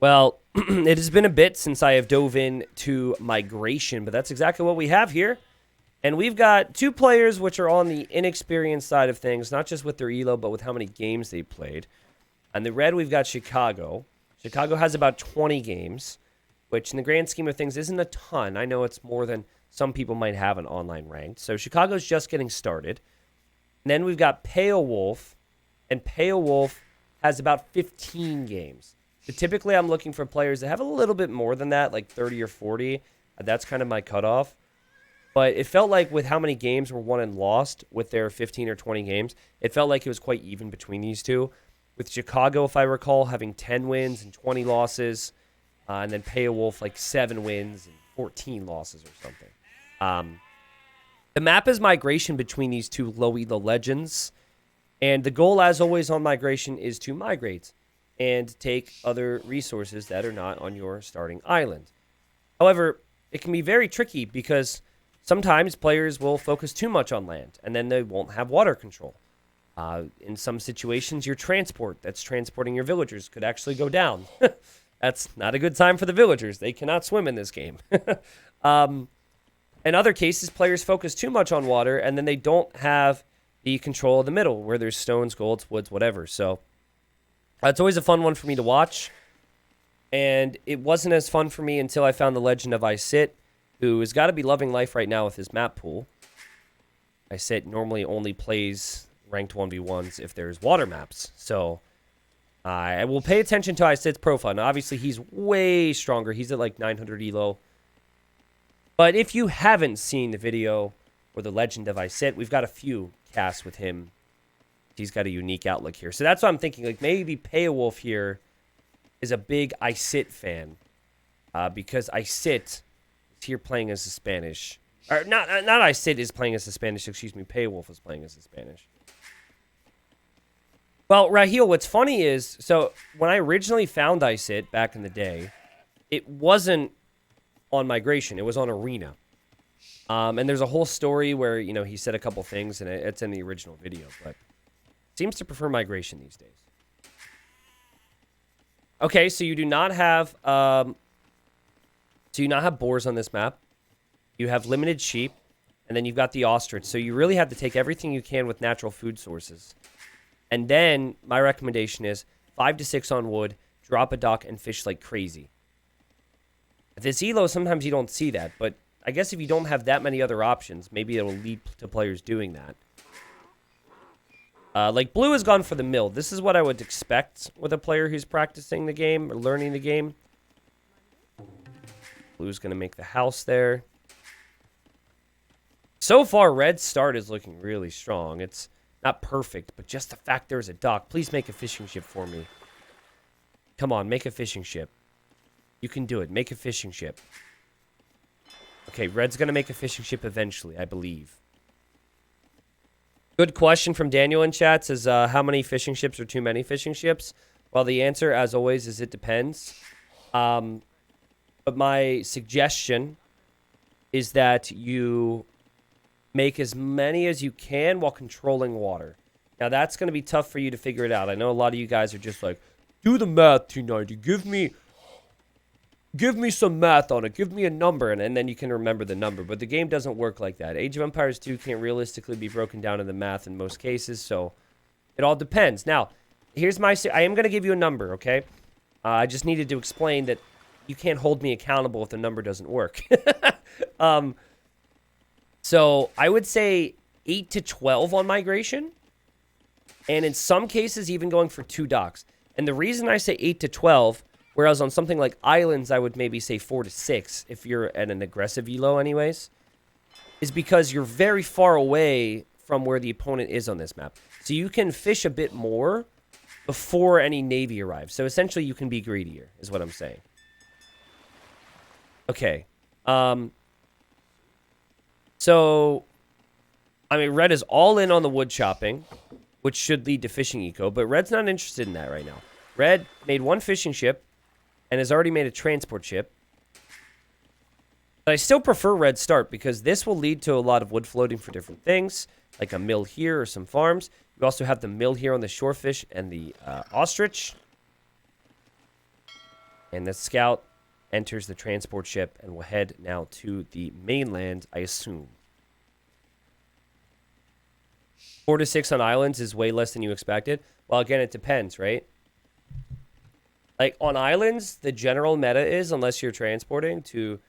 Well, it has been a bit since I have dove into migration, but that's exactly what we have here. And we've got two players which are on the inexperienced side of things, not just with their elo, but with how many games they played. On the red, we've got Chicago. Chicago has about 20 games, which in the grand scheme of things isn't a ton. I know it's more than some people might have an online ranked. So Chicago's just getting started. And then we've got Pale Wolf, and Pale Wolf has about 15 games. So typically, I'm looking for players that have a little bit more than that, like 30 or 40. That's kind of my cutoff. But it felt like with how many games were won and lost with their 15 or 20 games, it felt like it was quite even between these two. With Chicago, if I recall, having 10 wins and 20 losses, and then Pale Wolf like 7 wins and 14 losses or something. The map is migration between these two low elo legends. And the goal, as always, on migration is to migrate and take other resources that are not on your starting island. However, it can be very tricky because sometimes players will focus too much on land, and then they won't have water control. In some situations, your transport that's transporting your villagers could actually go down. That's not a good time for the villagers. They cannot swim in this game. In other cases, players focus too much on water, and then they don't have the control of the middle, where there's stones, golds, woods, whatever. So it's always a fun one for me to watch. And it wasn't as fun for me until I found the Legend of Isit, who has got to be loving life right now with his map pool. Isit normally only plays ranked 1v1s if there's water maps. So I will pay attention to Isit's profile. Now, obviously, he's way stronger. He's at like 900 elo. But if you haven't seen the video or the Legend of Isit, we've got a few casts with him. He's got a unique outlook here. So that's what I'm thinking. Like maybe Pale Wolf here is a big Isit fan. Because Isit is here playing as a Spanish. Or not Isit is playing as a Spanish, excuse me. Pale Wolf is playing as a Spanish. Well, Raheel, what's funny is, so when I originally found Isit back in the day, it wasn't on migration. It was on arena. And there's a whole story where, you know, he said a couple things, and it's in the original video, but seems to prefer migration these days. Okay, so you do not have boars on this map. You have limited sheep, and then you've got the ostrich. So you really have to take everything you can with natural food sources. And then my recommendation is 5 to 6 on wood, drop a dock, and fish like crazy. At this elo, sometimes you don't see that, but I guess if you don't have that many other options, maybe it will lead to players doing that. Like Blue has gone for the mill. This is what I would expect with a player who's practicing the game or learning the game. Blue's going to make the house there. So far, Red's start is looking really strong. It's not perfect, but just the fact there's a dock. Please make a fishing ship for me. Come on, make a fishing ship. You can do it. Make a fishing ship. Okay, Red's going to make a fishing ship eventually, I believe. Good question from Daniel in chat. Says, how many fishing ships are too many fishing ships? Well, the answer, as always, is it depends. But my suggestion is that you make as many as you can while controlling water. Now, that's going to be tough for you to figure it out. I know a lot of you guys are just like, do the math, T90. Give me some math on it. Give me a number, and then you can remember the number. But the game doesn't work like that. Age of Empires 2 can't realistically be broken down in the math in most cases, so it all depends. Now, here's my... I am going to give you a number, okay? I just needed to explain that you can't hold me accountable if the number doesn't work. So I would say 8 to 12 on migration, and in some cases even going for 2 docks. And the reason I say 8 to 12... Whereas on something like Islands, I would maybe say 4 to 6 if you're at an aggressive elo anyways, is because you're very far away from where the opponent is on this map. So you can fish a bit more before any navy arrives. So essentially you can be greedier, is what I'm saying. Okay. So, I mean, Red is all in on the wood chopping, which should lead to fishing eco, but Red's not interested in that right now. Red made 1 fishing ship and has already made a transport ship. But I still prefer Red start because this will lead to a lot of wood floating for different things, like a mill here or some farms. You also have the mill here on the shorefish and the ostrich. And the scout enters the transport ship and will head now to the mainland, I assume. 4 to 6 on islands is way less than you expected. Well, again, it depends, right? Like, on islands, the general meta is, unless you're transporting, to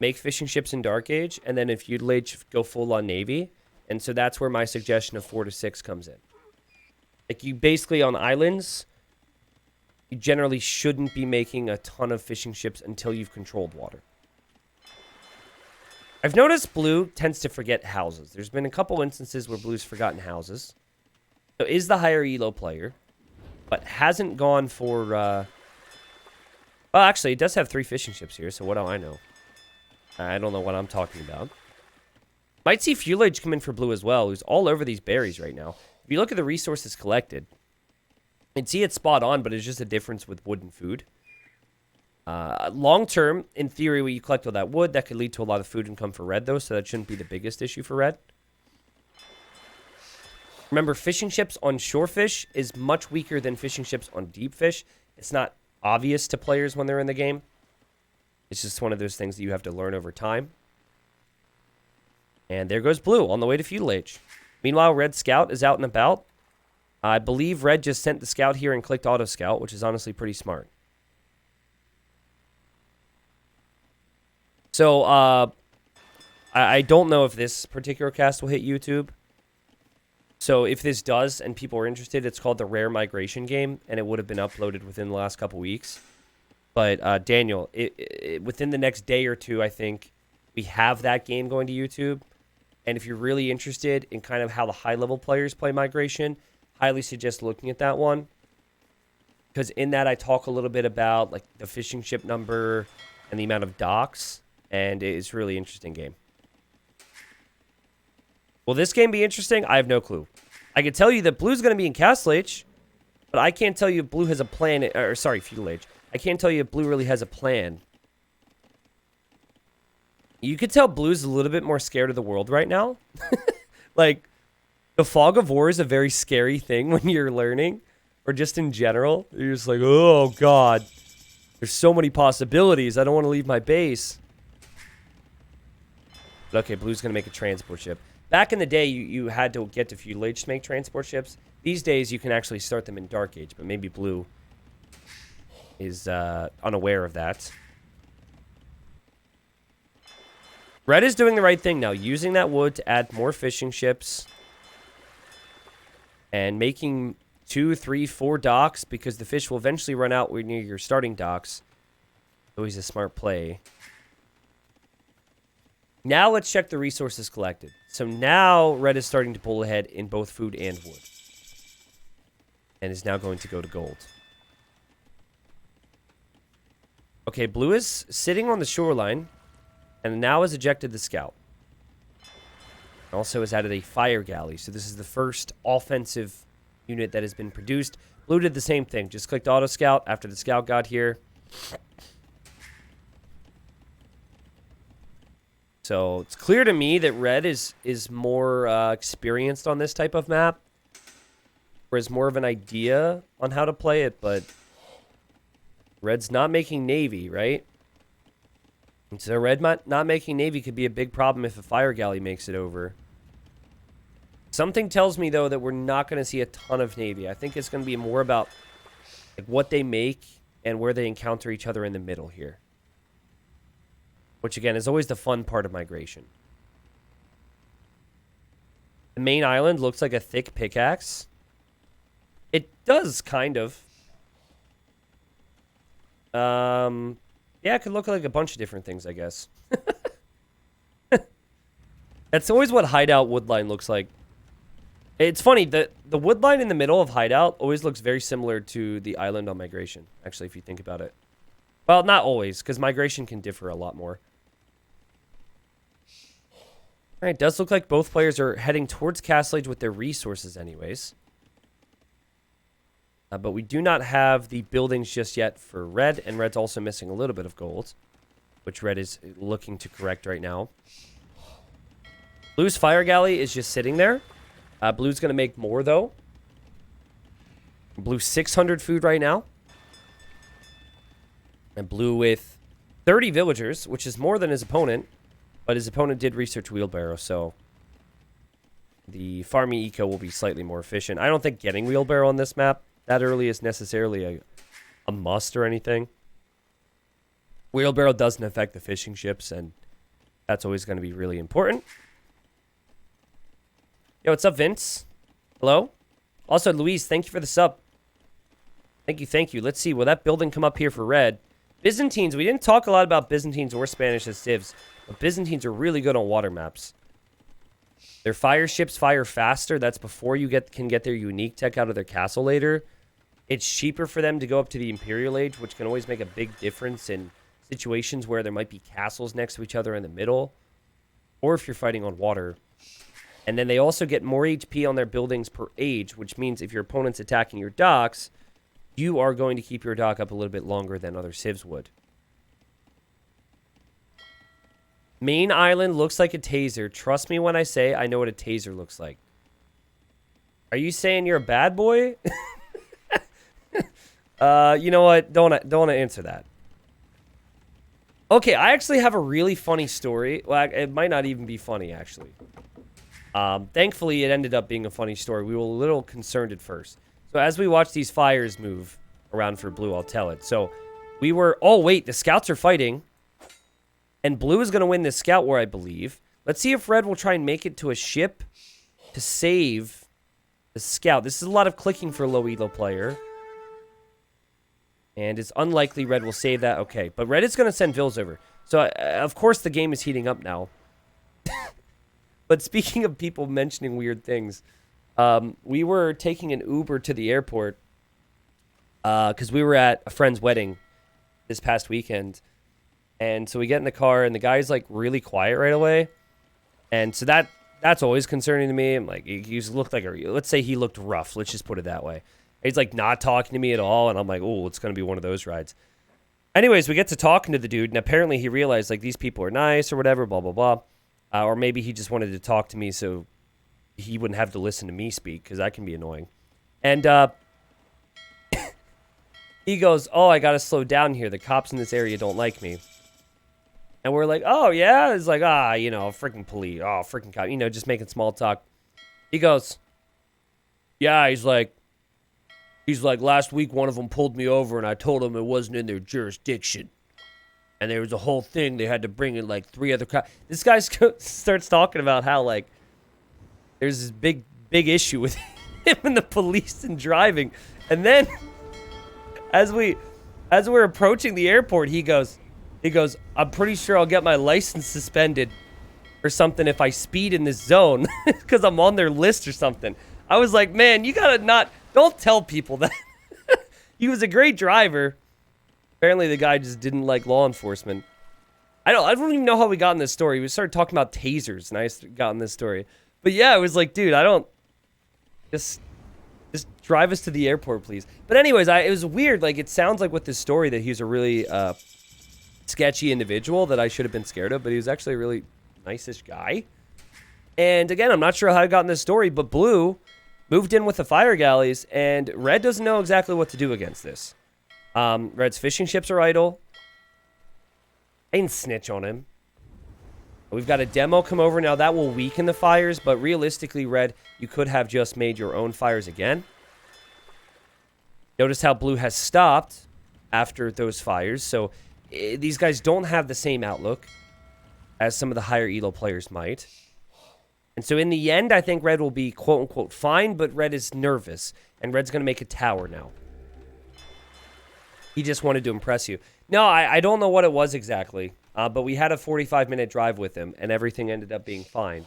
make fishing ships in Dark Age, and then in Feudal Age, go full-on Navy. And so that's where my suggestion of 4 to 6 comes in. Like, you basically, on islands, you generally shouldn't be making a ton of fishing ships until you've controlled water. I've noticed blue tends to forget houses. There's been a couple instances where blue's forgotten houses. So is the higher elo player, but hasn't gone for... Well, actually, it does have 3 fishing ships here, so what do I know? I don't know what I'm talking about. Might see Fuel Age come in for blue as well, who's all over these berries right now. If you look at the resources collected, you'd see it's spot on, but it's just a difference with wood and food. Long term, in theory, when you collect all that wood, that could lead to a lot of food income for red, though, so that shouldn't be the biggest issue for red. Remember, fishing ships on shorefish is much weaker than fishing ships on deep fish. It's not obvious to players when they're in the game. It's just one of those things that you have to learn over time. And there goes blue on the way to Feudal Age. Meanwhile, red scout is out and about. I believe red just sent the scout here and clicked auto scout, which is honestly pretty smart. So, I don't know if this particular cast will hit YouTube. So, if this does, and people are interested, it's called the Rare Migration Game, and it would have been uploaded within the last couple weeks. But, Daniel, within the next day or two, I think, we have that game going to YouTube. And if you're really interested in kind of how the high-level players play Migration, highly suggest looking at that one. Because in that, I talk a little bit about like the fishing ship number and the amount of docks. And it's a really interesting game. Will this game be interesting? I have no clue. I can tell you that blue's going to be in Castle Age, but I can't tell you if blue has a plan. Or sorry, Feudal Age. I can't tell you if blue really has a plan. You could tell blue's a little bit more scared of the world right now. Like, the fog of war is a very scary thing when you're learning, or just in general. You're just like, oh, God. There's so many possibilities. I don't want to leave my base. But okay, blue's going to make a transport ship. Back in the day, you had to get to Feudal Age to make transport ships. These days, you can actually start them in Dark Age, but maybe blue is unaware of that. Red is doing the right thing now, using that wood to add more fishing ships and making 2, 3, 4 docks because the fish will eventually run out when near your starting docks. Always a smart play. Now let's check the resources collected. So now red is starting to pull ahead in both food and wood. And is now going to go to gold. Okay, blue is sitting on the shoreline. And now has ejected the scout. Also has added a fire galley. So this is the first offensive unit that has been produced. Blue did the same thing. Just clicked auto scout after the scout got here. So it's clear to me that red is more experienced on this type of map. Or has more of an idea on how to play it. But red's not making navy, right? So red not making navy could be a big problem if a fire galley makes it over. Something tells me, though, that we're not going to see a ton of navy. I think it's going to be more about like what they make and where they encounter each other in the middle here. Which, again, is always the fun part of migration. The main island looks like a thick pickaxe. It does, kind of. Yeah, it could look like a bunch of different things, I guess. That's always what Hideout Woodline looks like. It's funny, the woodline in the middle of Hideout always looks very similar to the island on Migration, actually, if you think about it. Well, not always, because Migration can differ a lot more. All right, it does look like both players are heading towards Castle Age with their resources anyways. But we do not have the buildings just yet for red, and red's also missing a little bit of gold, which red is looking to correct right now. Blue's fire galley is just sitting there. Blue's going to make more, though. Blue 600 food right now. And blue with 30 villagers, which is more than his opponent. But his opponent did research wheelbarrow, so the farming eco will be slightly more efficient. I don't think getting wheelbarrow on this map that early is necessarily a must or anything. Wheelbarrow doesn't affect the fishing ships, and that's always going to be really important. Yo, what's up, Vince? Hello? Also, Luis, thank you for the sub. Thank you, thank you. Let's see. Will that building come up here for red? Byzantines. We didn't talk a lot about Byzantines or Spanish as civs, but Byzantines are really good on water maps. Their fire ships fire faster. That's before you can get their unique tech out of their castle later. It's cheaper for them to go up to the Imperial Age, which can always make a big difference in situations where there might be castles next to each other in the middle, or if you're fighting on water. And then they also get more HP on their buildings per age, which means if your opponent's attacking your docks, you are going to keep your dock up a little bit longer than other civs would. Main island looks like a taser. Trust me when I say I know what a taser looks like. Are you saying you're a bad boy? You know what? Don't want to answer that. Okay, I actually have a really funny story. Well, it might not even be funny, actually. Thankfully, it ended up being a funny story. We were a little concerned at first. So as we watch these fires move around for blue, I'll tell it. So we were... Oh, wait. The scouts are fighting. And blue is going to win this scout war, I believe. Let's see if red will try and make it to a ship to save the scout. This is a lot of clicking for a low elo player. And it's unlikely red will save that. Okay, but red is going to send vills over. So, of course, the game is heating up now. But speaking of people mentioning weird things, we were taking an Uber to the airport because we were at a friend's wedding this past weekend. And so we get in the car, and the guy's, like, really quiet right away. And so that's always concerning to me. I'm like, he looked like let's say he looked rough. Let's just put it that way. He's, like, not talking to me at all, and I'm like, oh, it's going to be one of those rides. Anyways, we get to talking to the dude, and apparently he realized, like, these people are nice or whatever, blah, blah, blah. Or maybe he just wanted to talk to me so he wouldn't have to listen to me speak, because that can be annoying. And he goes, oh, I got to slow down here. The cops in this area don't like me. And we're like, oh, yeah? It's like, freaking police. Oh, freaking cop. Just making small talk. He goes, yeah, he's like, last week one of them pulled me over and I told them it wasn't in their jurisdiction. And there was a whole thing. They had to bring in, like, 3 other cops. This guy starts talking about how, like, there's this big issue with him and the police and driving. And then, as we're approaching the airport, he goes, I'm pretty sure I'll get my license suspended or something if I speed in this zone because I'm on their list or something. I was like, man, you gotta don't tell people that. He was a great driver. Apparently the guy just didn't like law enforcement. I don't even know how we got in this story. We started talking about tasers and I got in this story. But yeah, it was like, dude, just drive us to the airport, please. But anyways, it was weird. Like, it sounds like with this story that he was a really sketchy individual that I should have been scared of, but he was actually a really nice-ish guy. And again, I'm not sure how I got in this story, but blue moved in with the fire galleys, and red doesn't know exactly what to do against this. Red's fishing ships are idle. I didn't snitch on him. We've got a demo come over now. That will weaken the fires, but realistically, red, you could have just made your own fires again. Notice how blue has stopped after those fires, so these guys don't have the same outlook as some of the higher elo players might. And so in the end, I think red will be quote-unquote fine, but red is nervous, and red's going to make a tower now. He just wanted to impress you. No, I don't know what it was exactly, but we had a 45-minute drive with him, and everything ended up being fine.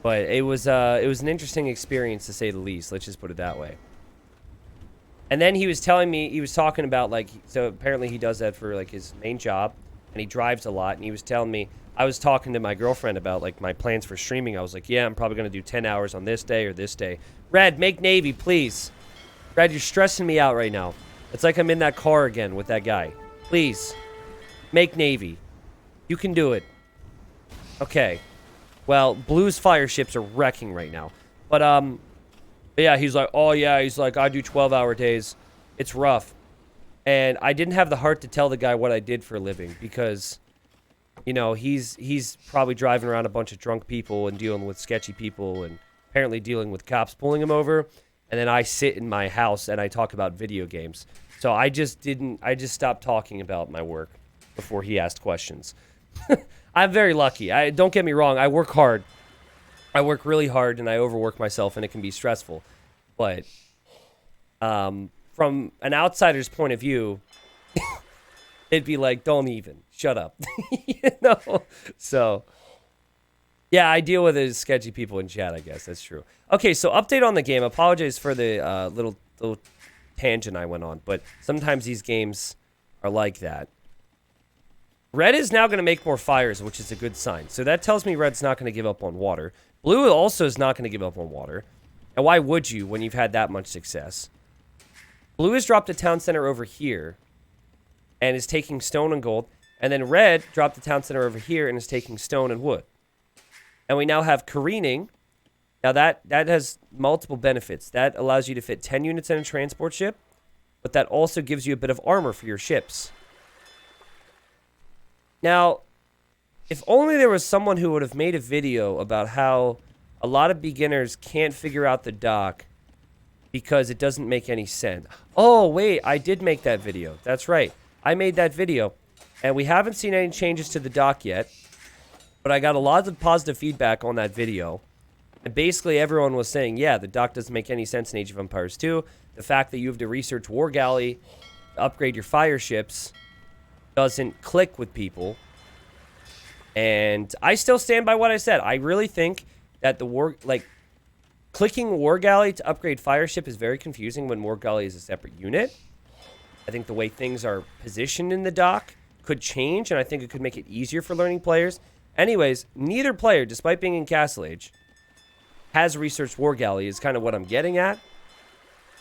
But it was an interesting experience, to say the least. Let's just put it that way. And then he was telling me, he was talking about, like, so apparently he does that for, like, his main job, and he drives a lot, and he was telling me, I was talking to my girlfriend about, like, my plans for streaming. I was like, yeah, I'm probably going to do 10 hours on this day or this day. Red, make Navy, please. Red, you're stressing me out right now. It's like I'm in that car again with that guy. Please, make Navy. You can do it. Okay. Well, blue's fire ships are wrecking right now. But yeah, he's like, oh, yeah, he's like, I do 12-hour days. It's rough. And I didn't have the heart to tell the guy what I did for a living because, you know, he's probably driving around a bunch of drunk people and dealing with sketchy people and apparently dealing with cops pulling him over. And then I sit in my house and I talk about video games. So I just stopped talking about my work before he asked questions. I'm very lucky. Don't get me wrong. I work hard. I work really hard and I overwork myself and it can be stressful. But from an outsider's point of view, it'd be like, don't even. Shut up. You know? So, yeah, I deal with it as sketchy people in chat, I guess. That's true. Okay, so update on the game. Apologize for the little tangent I went on, but sometimes these games are like that. Red is now going to make more fires, which is a good sign. So that tells me Red's not going to give up on water. Blue also is not going to give up on water. And why would you when you've had that much success? Blue has dropped a town center over here and is taking stone and gold. And then red dropped the town center over here and is taking stone and wood. And we now have careening. Now that has multiple benefits. That allows you to fit 10 units in a transport ship, but that also gives you a bit of armor for your ships. Now, if only there was someone who would have made a video about how a lot of beginners can't figure out the dock because it doesn't make any sense. Oh, wait, I did make that video. That's right. I made that video, and we haven't seen any changes to the dock yet, but I got a lot of positive feedback on that video. And basically everyone was saying, yeah, the dock doesn't make any sense in Age of Empires 2. The fact that you have to research War Galley to upgrade your fire ships doesn't click with people. And I still stand by what I said. I really think that clicking War Galley to upgrade fire ship is very confusing when War Galley is a separate unit. I think the way things are positioned in the dock could change, and I think it could make it easier for learning players. Anyways, neither player, despite being in Castle Age, has researched War Galley is kind of what I'm getting at.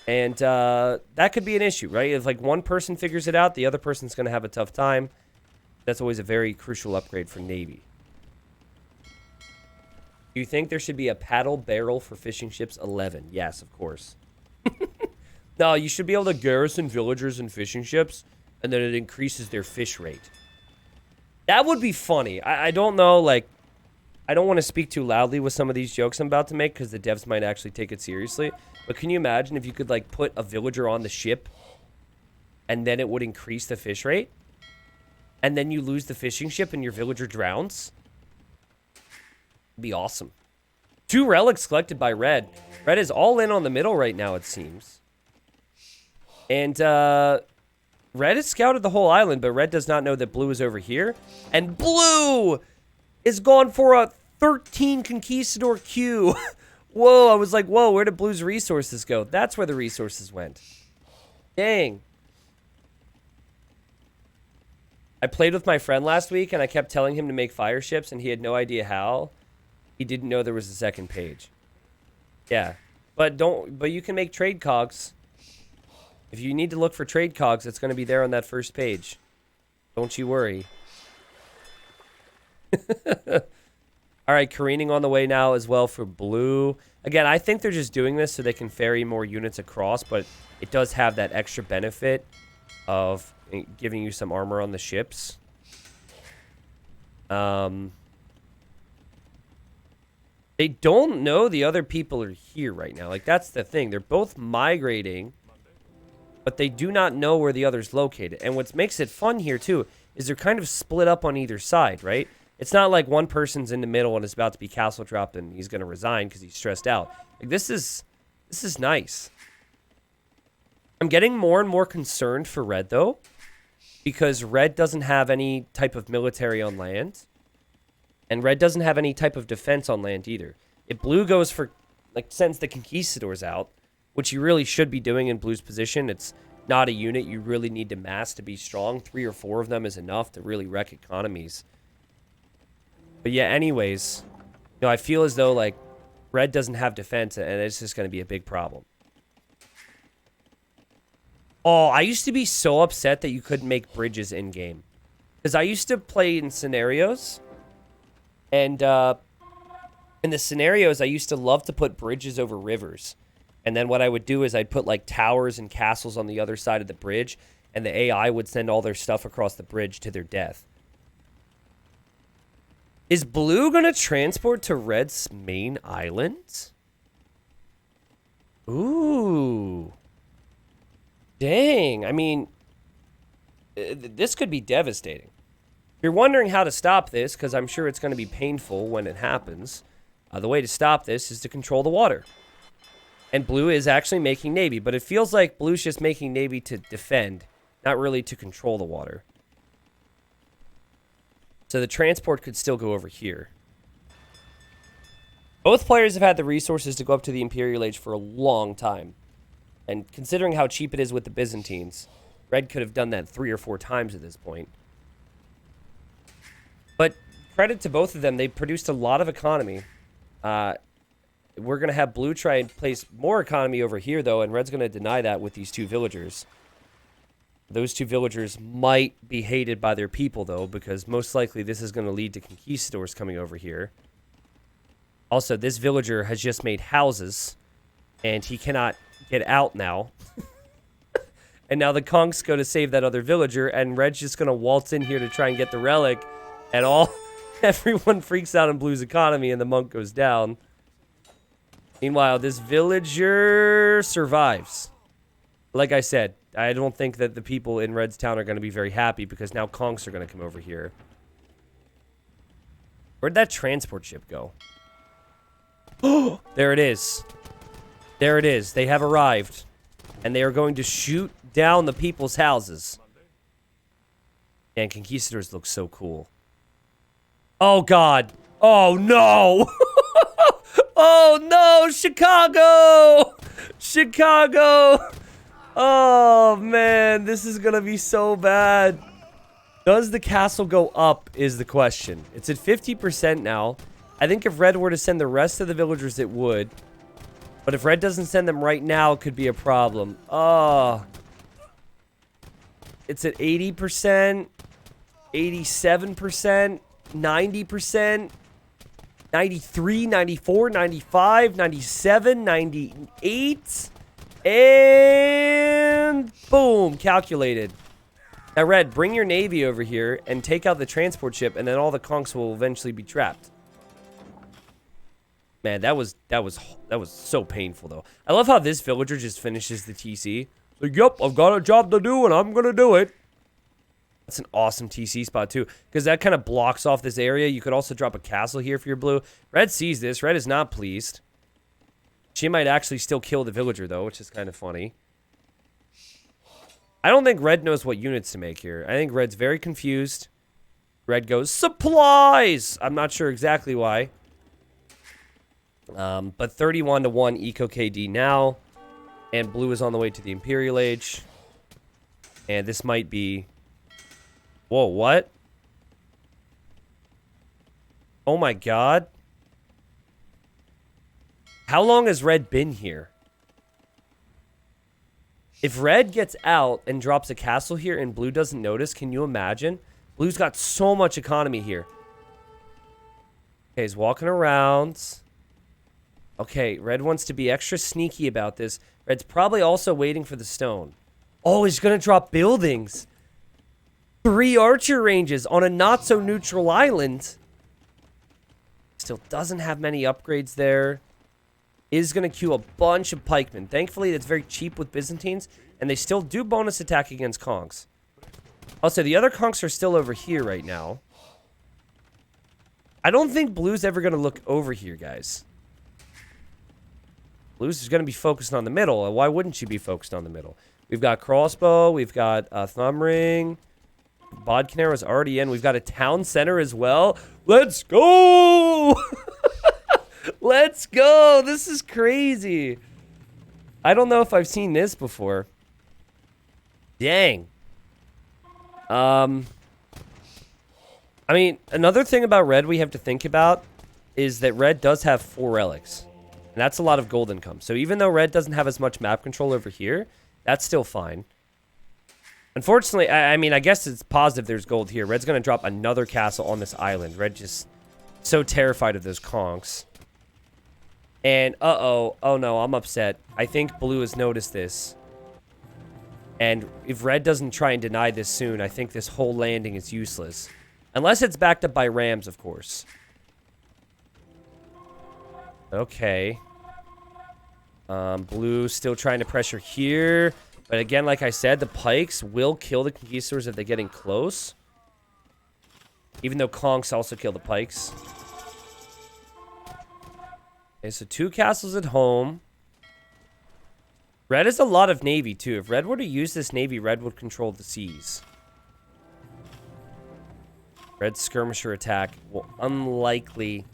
And that could be an issue, right? If like one person figures it out, the other person's going to have a tough time. That's always a very crucial upgrade for Navy. Do you think there should be a paddle barrel for fishing ships? 11. Yes, of course. No, you should be able to garrison villagers and fishing ships, and then it increases their fish rate. That would be funny. I don't know, like, I don't want to speak too loudly with some of these jokes I'm about to make because the devs might actually take it seriously. But can you imagine if you could, like, put a villager on the ship and then it would increase the fish rate? And then you lose the fishing ship and your villager drowns? It'd be awesome. 2 relics collected by Red. Red is all in on the middle right now, it seems. And, Red has scouted the whole island, but Red does not know that Blue is over here. And Blue is gone for a 13 conquistador queue. Whoa, I was like, whoa, where did Blue's resources go? That's where the resources went. Dang. I played with my friend last week, and I kept telling him to make fire ships, and he had no idea how. He didn't know there was a second page. Yeah. But you can make trade cogs. If you need to look for trade cogs, it's going to be there on that first page. Don't you worry. All right, careening on the way now as well for Blue. Again, I think they're just doing this so they can ferry more units across, but it does have that extra benefit of giving you some armor on the ships. They don't know the other people are here right now. Like, that's the thing. They're both migrating, but they do not know where the other's located. And what makes it fun here, too, is they're kind of split up on either side, right? It's not like one person's in the middle and is about to be castle dropped and he's going to resign because he's stressed out. Like, this is nice. I'm getting more and more concerned for Red, though, because Red doesn't have any type of military on land, and Red doesn't have any type of defense on land either. If Blue goes for, like, sends the conquistadors out, which you really should be doing in Blue's position, it's not a unit you really need to mass to be strong. 3 or 4 of them is enough to really wreck economies. But yeah, anyways, you know, I feel as though, like, Red doesn't have defense, and it's just going to be a big problem. Oh, I used to be so upset that you couldn't make bridges in-game. Because I used to play in scenarios, and in the scenarios, I used to love to put bridges over rivers. And then what I would do is I'd put, like, towers and castles on the other side of the bridge, and the AI would send all their stuff across the bridge to their death. Is blue going to transport to red's main island? Ooh. Dang. I mean, this could be devastating. If you're wondering how to stop this, because I'm sure it's going to be painful when it happens, the way to stop this is to control the water. And blue is actually making navy, but it feels like blue's just making navy to defend, not really to control the water. So the transport could still go over here. Both players have had the resources to go up to the Imperial Age for a long time. And considering how cheap it is with the Byzantines, red could have done that 3 or 4 times at this point. But credit to both of them, they produced a lot of economy. We're going to have blue try and place more economy over here, though, and red's going to deny that with these 2 villagers. Those 2 villagers might be hated by their people, though, because most likely this is going to lead to conquistadors coming over here. Also, this villager has just made houses, and he cannot get out now. And now the conks go to save that other villager, and red's just going to waltz in here to try and get the relic, and everyone freaks out in blue's economy, and the monk goes down. Meanwhile, this villager survives. Like I said, I don't think that the people in red's town are going to be very happy because now conks are going to come over here. Where'd that transport ship go? Oh, there it is. There it is. They have arrived. And they are going to shoot down the people's houses. And conquistadors look so cool. Oh, God. Oh, no. Oh, no. Chicago. Chicago. Oh, man. This is going to be so bad. Does the castle go up is the question. It's at 50% now. I think if red were to send the rest of the villagers, it would. But if red doesn't send them right now, it could be a problem. Oh. It's at 80%, 87%, 90%, 93, 94, 95, 97, 98. And boom, calculated. Now, red, bring your navy over here and take out the transport ship, and then all the conks will eventually be trapped. Man, that was so painful, though. I love how this villager just finishes the TC. Like, yep, I've got a job to do, and I'm gonna do it. That's an awesome TC spot, too, because that kind of blocks off this area. You could also drop a castle here if you're blue. Red sees this. Red is not pleased. She might actually still kill the villager, though, which is kind of funny. I don't think red knows what units to make here. I think red's very confused. Red goes, supplies! I'm not sure exactly why. But 31 to 1 eco KD now. And blue is on the way to the Imperial Age. And this might be... Whoa, what? Oh my god. How long has red been here? If red gets out and drops a castle here and blue doesn't notice, can you imagine? Blue's got so much economy here. Okay, he's walking around. Okay, red wants to be extra sneaky about this. Red's probably also waiting for the stone. Oh, he's going to drop buildings. 3 archer ranges on a not-so-neutral island. Still doesn't have many upgrades there. Is going to queue a bunch of pikemen. Thankfully, that's very cheap with Byzantines, and they still do bonus attack against conks. Also, the other conks are still over here right now. I don't think blue's ever going to look over here, guys. Blue's is going to be focused on the middle, and why wouldn't you be focused on the middle? We've got crossbow, we've got a thumb ring. Bodcanera's already in. We've got a town center as well. Let's go! Let's go! This is crazy. I don't know if I've seen this before. Dang. I mean, another thing about red we have to think about is that red does have 4 relics. And that's a lot of gold income. So even though red doesn't have as much map control over here, that's still fine. Unfortunately, I mean, I guess it's positive there's gold here. Red's going to drop another castle on this island. Red just so terrified of those conks. And, uh-oh. Oh, no, I'm upset. I think blue has noticed this. And if red doesn't try and deny this soon, I think this whole landing is useless. Unless it's backed up by rams, of course. Okay. Blue still trying to pressure here. But again, like I said, the pikes will kill the conquistadors if they're getting close. Even though conks also kill the pikes. Okay, so 2 castles at home. Red has a lot of navy, too. If red were to use this navy, red would control the seas. Red's skirmisher attack will unlikely,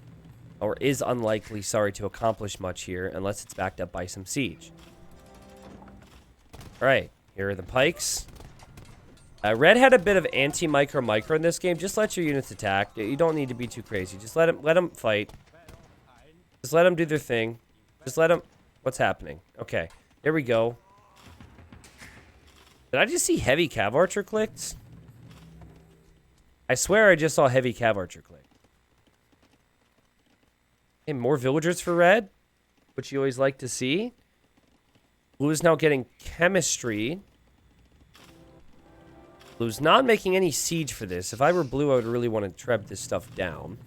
or is unlikely, sorry, to accomplish much here, unless it's backed up by some siege. Alright, here are the pikes. Red had a bit of anti-micro in this game. Just let your units attack. You don't need to be too crazy. Just let them fight. Just let them do their thing. Just let them... What's happening? Okay, there we go. Did I just see heavy cav archer clicked? I swear I just saw heavy cav archer click. Okay, more villagers for red, which you always like to see. Blue is now getting chemistry. Blue's not making any siege for this. If I were blue, I would really want to treb this stuff down.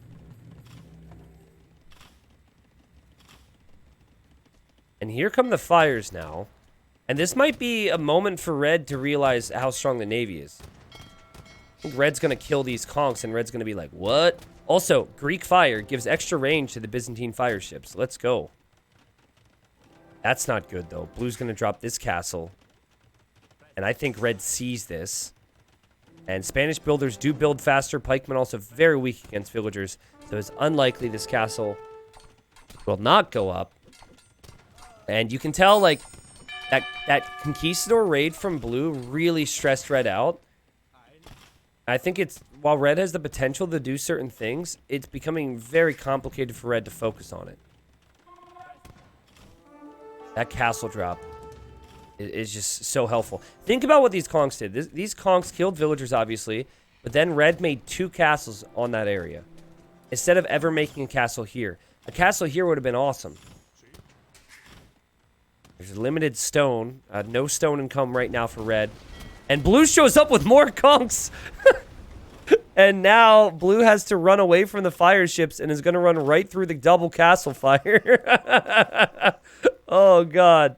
And here come the fires now. And this might be a moment for red to realize how strong the navy is. I think red's going to kill these conks, and red's going to be like, what? Also, Greek fire gives extra range to the Byzantine fire ships. Let's go. That's not good, though. Blue's going to drop this castle. And I think red sees this. And Spanish builders do build faster. Pikemen also very weak against villagers. So it's unlikely this castle will not go up. And you can tell, like, that conquistador raid from blue really stressed red out. I think it's, while red has the potential to do certain things, it's becoming very complicated for red to focus on it. That castle drop is just so helpful. Think about what these conks did. These conks killed villagers, obviously, but then red made 2 castles on that area. Instead of ever making a castle here. A castle here would have been awesome. There's limited stone. No stone income right now for red. And blue shows up with more conks. And now blue has to run away from the fire ships and is going to run right through the double castle fire. Oh, God.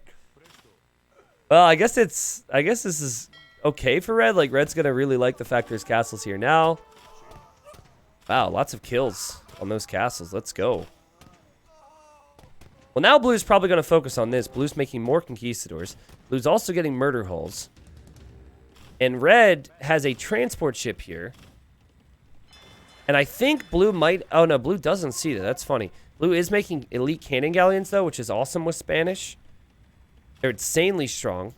Well, I guess this is okay for red. Like, red's going to really like the fact there's castles here now. Wow, lots of kills on those castles. Let's go. Well, now blue's probably going to focus on this. Blue's making more conquistadors. Blue's also getting murder hulls. And red has a transport ship here. And I think blue might... Oh, no, blue doesn't see that. That's funny. Blue is making elite cannon galleons, though, which is awesome with Spanish. They're insanely strong.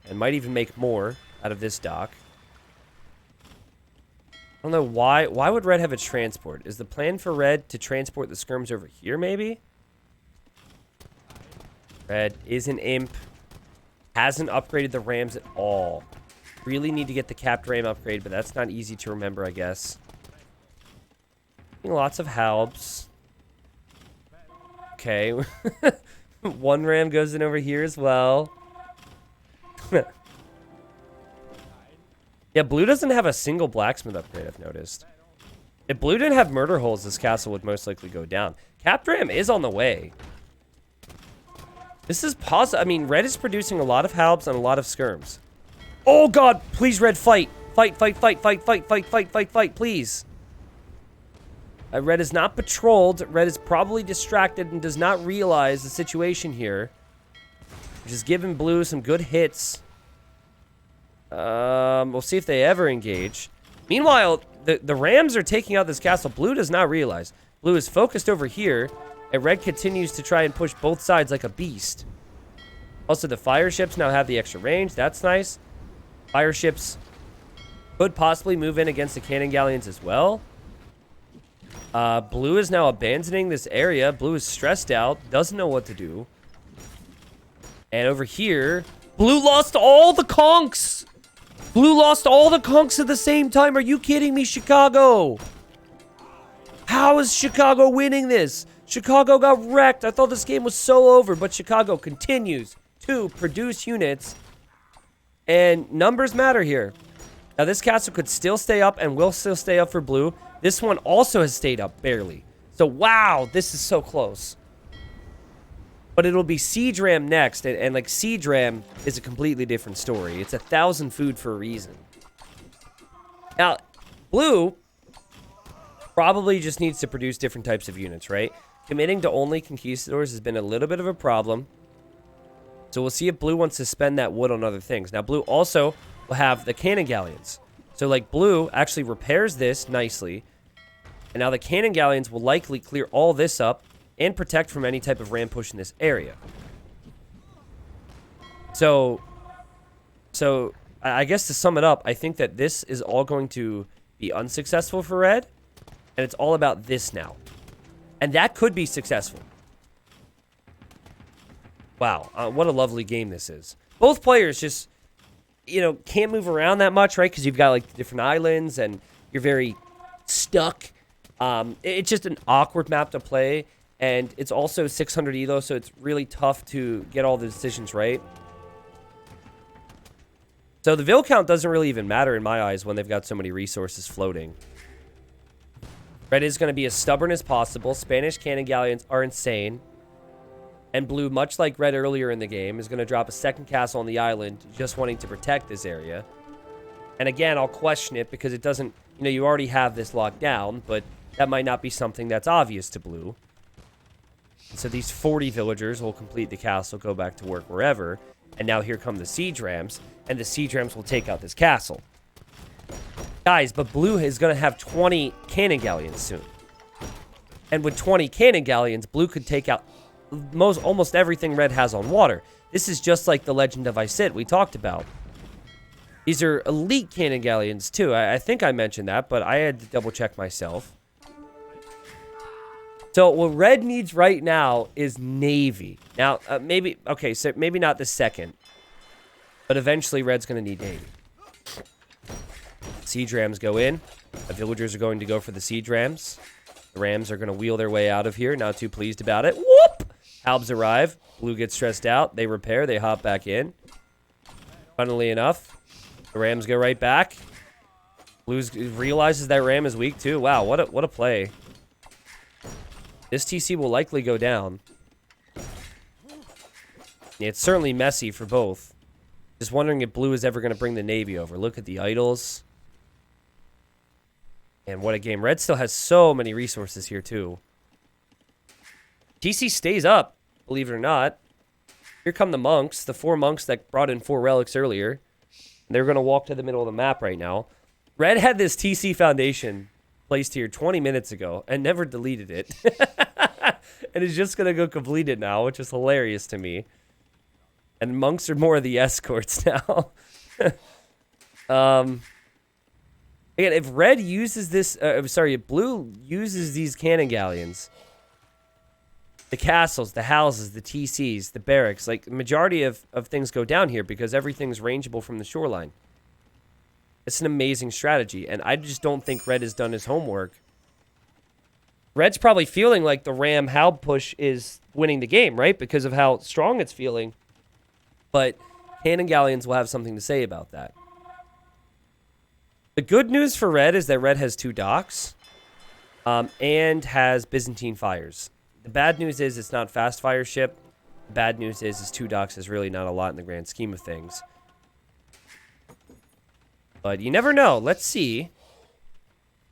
And might even make more out of this dock. I don't know why. Why would red have a transport? Is the plan for red to transport the skirms over here, maybe? Red is an imp. Hasn't upgraded the rams at all. Really need to get the capped ram upgrade, but that's not easy to remember, I guess. Lots of halbs. Okay. One ram goes in over here as well. Yeah, blue doesn't have a single blacksmith upgrade, I've noticed. If blue didn't have murder holes, this castle would most likely go down. Capped ram is on the way. This is positive. I mean, red is producing a lot of halbs and a lot of skirms. Oh, God. Please, red, fight. Fight, fight, fight, fight, fight, fight, fight, fight, fight, please. Red is not patrolled. Red is probably distracted and does not realize the situation here. Just giving blue some good hits. We'll see if they ever engage. Meanwhile, the rams are taking out this castle. Blue does not realize. Blue is focused over here, and red continues to try and push both sides like a beast. Also, the fire ships now have the extra range. That's nice. Fire ships could possibly move in against the cannon galleons as well. Blue is now abandoning this area. Blue is stressed out, doesn't know what to do. And over here, blue lost all the conks. Blue lost all the conks at the same time. Are you kidding me, Chicago? How is Chicago winning this? Chicago got wrecked. I thought this game was so over, but Chicago continues to produce units. And numbers matter here. Now, this castle could still stay up and will still stay up for blue. This one also has stayed up, barely. So, wow, this is so close. But it'll be Siege Ram next. And like, Siege Ram is a completely different story. It's 1,000 food for a reason. Now, blue probably just needs to produce different types of units, right? Committing to only conquistadors has been a little bit of a problem. So we'll see if blue wants to spend that wood on other things. Now, blue also will have the cannon galleons. So, like, blue actually repairs this nicely. And now the cannon galleons will likely clear all this up and protect from any type of ram push in this area. So I guess to sum it up, I think that this is all going to be unsuccessful for red. And it's all about this now. And that could be successful. Wow, what a lovely game this is. Both players just, you know, can't move around that much, right? Because you've got, like, different islands and you're very stuck. It's just an awkward map to play. And it's also 600 elo, so it's really tough to get all the decisions right. So the vill count doesn't really even matter in my eyes when they've got so many resources floating. Red is going to be as stubborn as possible. Spanish cannon galleons are insane. And blue, much like red earlier in the game, is going to drop a second castle on the island, just wanting to protect this area. And again, I'll question it because it doesn't, you know, you already have this locked down, but that might not be something that's obvious to blue. So these 40 villagers will complete the castle, go back to work wherever. And now here come the siege rams, and the siege rams will take out this castle. Guys, but blue is going to have 20 cannon galleons soon. And with 20 cannon galleons, blue could take out almost everything red has on water. This is just like the Legend of Isit we talked about. These are elite cannon galleons too. I think I mentioned that, but I had to double check myself. So what red needs right now is navy. Now, maybe not the second, but eventually red's going to need navy. Siege rams go in. The villagers are going to go for the siege rams. The rams are going to wheel their way out of here. Not too pleased about it. Whoop! Halbs arrive. Blue gets stressed out. They repair. They hop back in. Funnily enough, the rams go right back. Blue realizes that ram is weak too. Wow, what a play. This TC will likely go down. Yeah, it's certainly messy for both. Just wondering if blue is ever going to bring the navy over. Look at the idols. And what a game. Red still has so many resources here, too. TC stays up, believe it or not. Here come the monks, the 4 monks that brought in 4 relics earlier. They're going to walk to the middle of the map right now. Red had this TC foundation placed here 20 minutes ago and never deleted it. And is just going to go complete it now, which is hilarious to me. And monks are more of the escorts now. Again, if red uses this, if blue uses these cannon galleons, the castles, the houses, the TCs, the barracks, like the majority of things go down here because everything's rangeable from the shoreline. It's an amazing strategy, and I just don't think red has done his homework. Red's probably feeling like the ram Halb push is winning the game, right? Because of how strong it's feeling. But cannon galleons will have something to say about that. The good news for red is that red has 2 docks and has Byzantine fires. The bad news is it's not fast fire ship. The bad news is 2 docks is really not a lot in the grand scheme of things. But you never know. Let's see.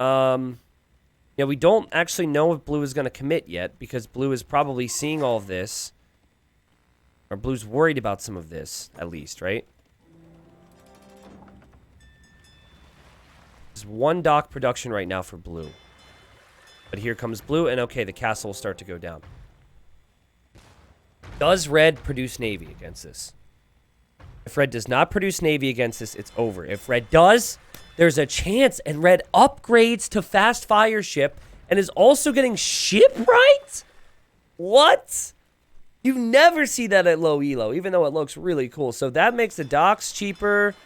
Yeah, we don't actually know if blue is going to commit yet because blue is probably seeing all of this. Or blue's worried about some of this, at least, right? There's 1 dock production right now for blue. But here comes blue, and okay, the castle will start to go down. Does red produce navy against this? If red does not produce navy against this, it's over. If red does, there's a chance, and red upgrades to fast fire ship and is also getting shipwright? What? You never see that at low elo, even though it looks really cool. So that makes the docks cheaper,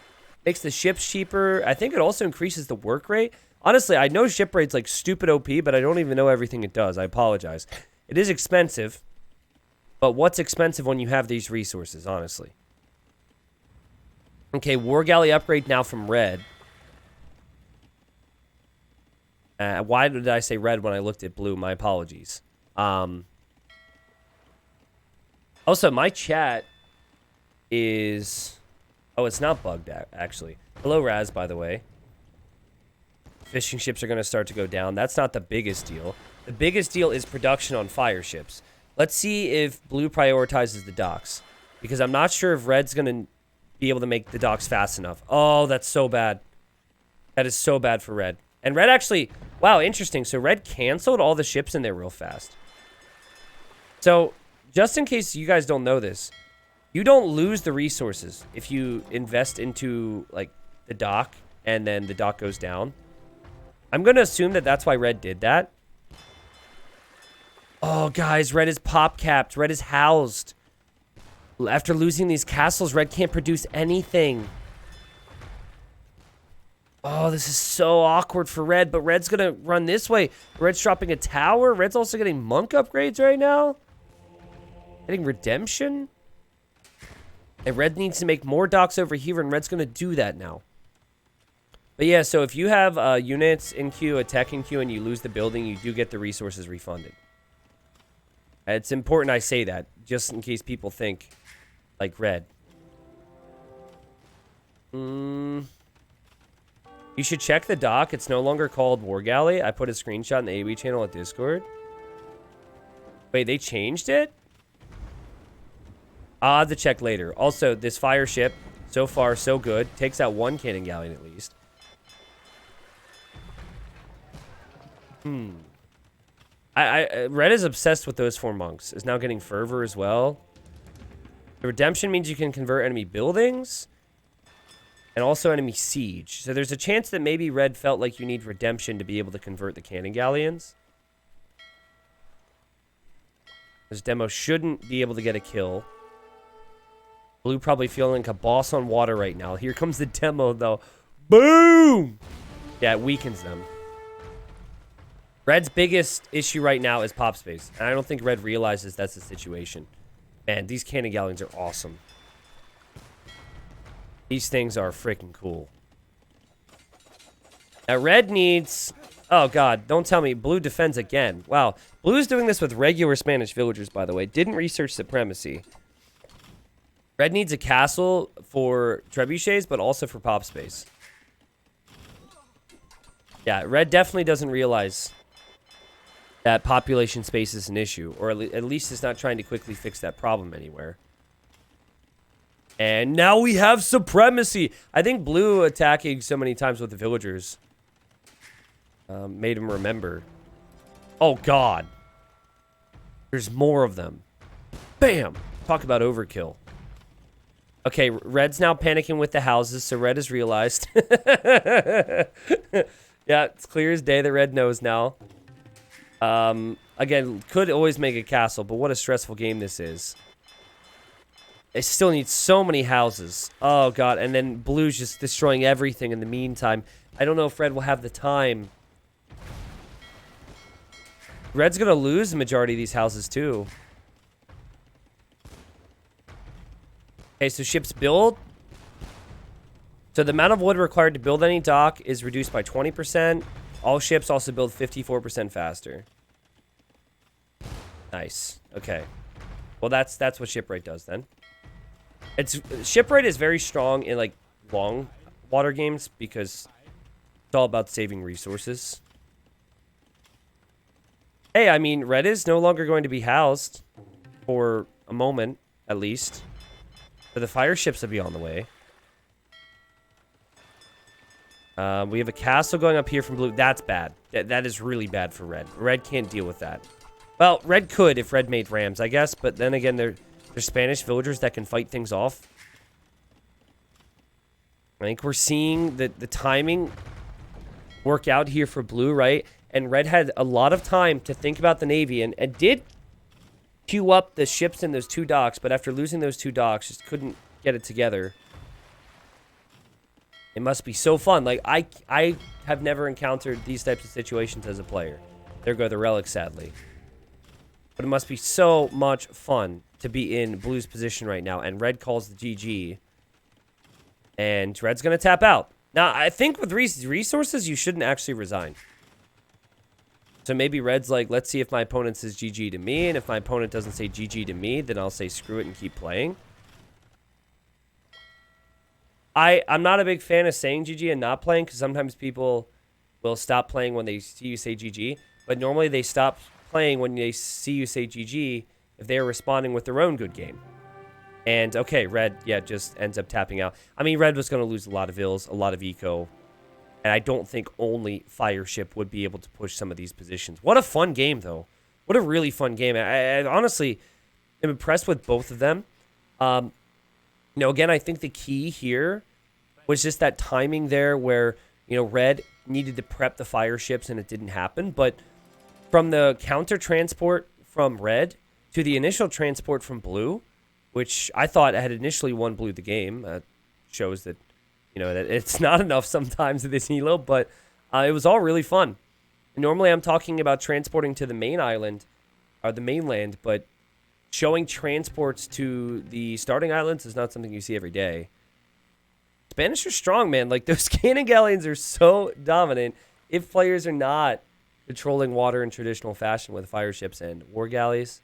makes the ships cheaper. I think it also increases the work rate. Honestly, I know ship rate's like stupid OP, but I don't even know everything it does. I apologize. It is expensive. But what's expensive when you have these resources, honestly? Okay, War Galley upgrade now from red. Why did I say red when I looked at blue? My apologies. Also, my chat is... Oh, it's not bugged, actually. Hello, Raz, by the way. Fishing ships are going to start to go down. That's not the biggest deal. The biggest deal is production on fire ships. Let's see if blue prioritizes the docks. Because I'm not sure if red's going to be able to make the docks fast enough. Oh, that's so bad. That is so bad for red. And red actually... Wow, interesting. So red canceled all the ships in there real fast. So, just in case you guys don't know this, you don't lose the resources if you invest into, like, the dock and then the dock goes down. I'm going to assume that that's why red did that. Oh, guys, red is pop-capped. Red is housed. After losing these castles, red can't produce anything. Oh, this is so awkward for red, but red's going to run this way. Red's dropping a tower. Red's also getting monk upgrades right now. Getting redemption. And red needs to make more docks over here, and red's going to do that now. But yeah, so if you have units in queue, a tech in queue, and you lose the building, you do get the resources refunded. It's important I say that, just in case people think, like, red. You should check the dock. It's no longer called War Galley. I put a screenshot in the AOE channel at Discord. Wait, they changed it? I'll have to check later. Also, this fire ship, so far, so good. Takes out one cannon galleon at least. Red is obsessed with those 4 monks. Is now getting fervor as well. The redemption means you can convert enemy buildings. And also enemy siege. So there's a chance that maybe red felt like you need redemption to be able to convert the cannon galleons. This demo shouldn't be able to get a kill. Blue probably feeling like a boss on water right now. Here comes the demo, though. Boom! Yeah, it weakens them. Red's biggest issue right now is pop space. And I don't think red realizes that's the situation. Man, these cannon galleons are awesome. These things are freaking cool. Now, red needs... Oh, God. Don't tell me. Blue defends again. Wow. Blue's doing this with regular Spanish villagers, by the way. Didn't research supremacy. Red needs a castle for trebuchets, but also for pop space. Yeah, red definitely doesn't realize that population space is an issue. Or at least it's not trying to quickly fix that problem anywhere. And now we have supremacy. I think blue attacking so many times with the villagers made him remember. Oh, God. There's more of them. Bam. Talk about overkill. Okay, red's now panicking with the houses, so red has realized. Yeah, it's clear as day that red knows now. Again, could always make a castle, but what a stressful game this is. They still need so many houses. Oh, God. And then blue's just destroying everything in the meantime. I don't know if red will have the time. Red's going to lose the majority of these houses, too. Okay, so ships build. So the amount of wood required to build any dock is reduced by 20%. All ships also build 54% faster. Nice. Okay. Well, that's what shipwright does, then. Shipwright is very strong in, like, long water games because it's all about saving resources. Hey, I mean, red is no longer going to be housed for a moment, at least. For the fire ships to be on the way. We have a castle going up here from blue. That's bad. That is really bad for red. Red can't deal with that. Well, red could if red made rams, I guess. But then again, they're Spanish villagers that can fight things off. I think we're seeing the timing work out here for blue, right? And red had a lot of time to think about the Navy and did queue up the ships in those 2 docks. But after losing those 2 docks, just couldn't get it together. It must be so fun. Like, I have never encountered these types of situations as a player. There go the relics, sadly. But it must be so much fun to be in blue's position right now, and red calls the GG. And red's going to tap out. Now, I think with resources, you shouldn't actually resign. So maybe red's like, let's see if my opponent says GG to me, and if my opponent doesn't say GG to me, then I'll say screw it and keep playing. I'm not a big fan of saying GG and not playing, because sometimes people will stop playing when they see you say GG, but normally they stop playing when they see you say GG if they're responding with their own good game. And, okay, red, yeah, just ends up tapping out. I mean, red was going to lose a lot of ills, a lot of eco, and I don't think only fire ship would be able to push some of these positions. What a fun game, though. What a really fun game. I honestly am impressed with both of them. You know, again, I think the key here was just that timing there where, you know, red needed to prep the fire ships and it didn't happen. But from the counter transport from red to the initial transport from blue, which I thought had initially won blue the game, shows that, you know, that it's not enough sometimes in this elo, but it was all really fun. Normally I'm talking about transporting to the main island, or the mainland, but showing transports to the starting islands is not something you see every day. Spanish are strong, man. Like, those cannon galleons are so dominant if players are not controlling water in traditional fashion with fire ships and war galleys.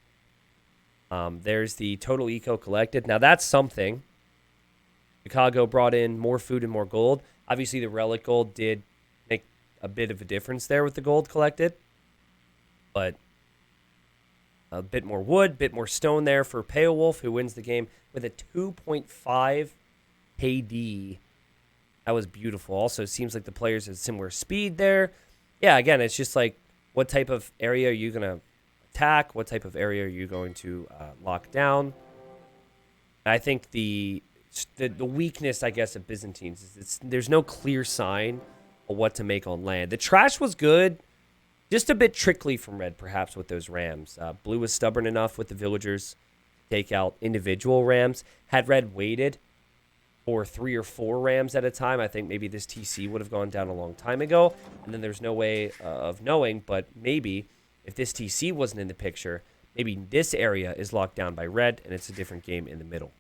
There's the total eco collected. Now, that's something. Chicago brought in more food and more gold. Obviously, the relic gold did make a bit of a difference there with the gold collected. But a bit more wood, bit more stone there for Peowolf, who wins the game with a 2.5 KD. That was beautiful. Also, it seems like the players have similar speed there. Yeah, again, it's just like, what type of area are you going to attack? What type of area are you going to lock down? I think the weakness, I guess, of Byzantines is there's no clear sign of what to make on land. The trash was good. Just a bit trickly from red, perhaps, with those rams. Blue was stubborn enough with the villagers to take out individual rams. Had red waited for 3 or 4 rams at a time, I think maybe this TC would have gone down a long time ago. And then there's no way of knowing, but maybe if this TC wasn't in the picture, maybe this area is locked down by red, and it's a different game in the middle.